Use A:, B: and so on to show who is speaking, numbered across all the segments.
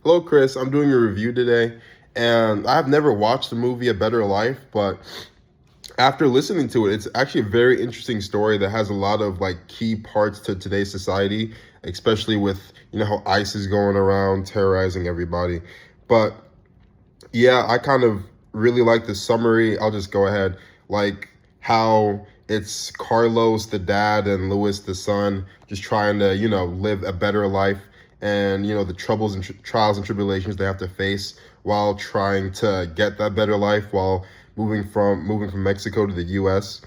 A: Hello, Chris. I'm doing a review today, and I've never watched the movie A Better Life, but after listening to it, it's actually a very interesting story that has a lot of like key parts to today's society, especially with how ICE is going around terrorizing everybody. But yeah, I kind of really like the summary. I'll just go ahead. Like how it's Carlos, the dad, and Louis, the son, just trying to, live a better life and, the troubles and trials and tribulations they have to face while trying to get that better life while moving from Mexico to the US.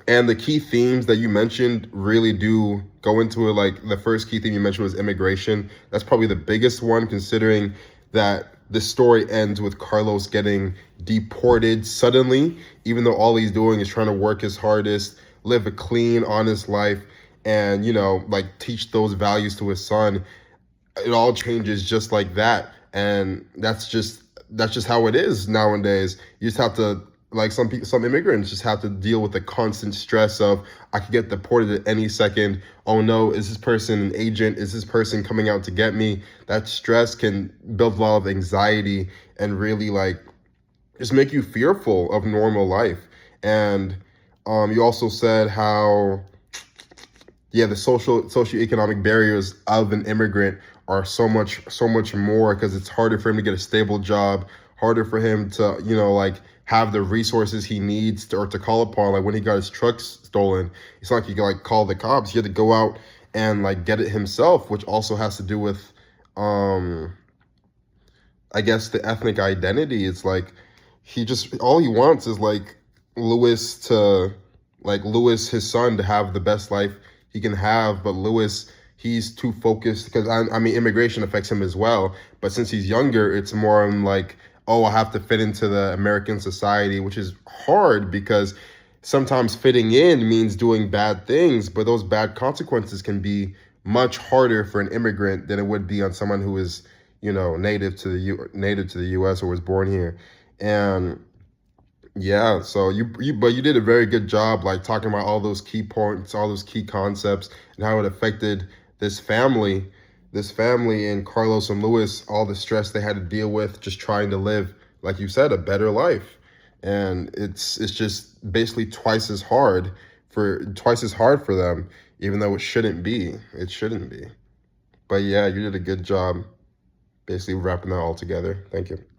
A: And the key themes that you mentioned really do go into it. Like the first key theme you mentioned was immigration. That's probably the biggest one, considering that the story ends with Carlos getting deported suddenly, even though all he's doing is trying to work his hardest, live a clean, honest life, and, like teach those values to his son. It all changes just like that. And that's just how it is nowadays. You just have to, like, some immigrants just have to deal with the constant stress of, I could get deported at any second. Oh no, is this person an agent? Is this person coming out to get me? That stress can build a lot of anxiety and really like just make you fearful of normal life. And you also said how, yeah, the socioeconomic barriers of an immigrant are so much more, because it's harder for him to get a stable job, harder for him to, like have the resources he needs to, or to call upon. Like when he got his truck stolen, it's not like he could like call the cops. He had to go out and like get it himself, which also has to do with, um, I guess, the ethnic identity. It's like he just, all he wants is like Lewis to, like Lewis, his son, to have the best life he can have. But Lewis, he's too focused, because I mean, immigration affects him as well. But since he's younger, it's more on like, oh, I have to fit into the American society, which is hard because sometimes fitting in means doing bad things, but those bad consequences can be much harder for an immigrant than it would be on someone who is, native to the U.S. or was born here. And yeah, so you did a very good job, like talking about all those key points, all those key concepts, and how it affected this family, and Carlos and Lewis, all the stress they had to deal with, just trying to live, like you said, a better life. And it's just basically twice as hard for them, even though it shouldn't be. It shouldn't be. But yeah, you did a good job basically wrapping that all together. Thank you.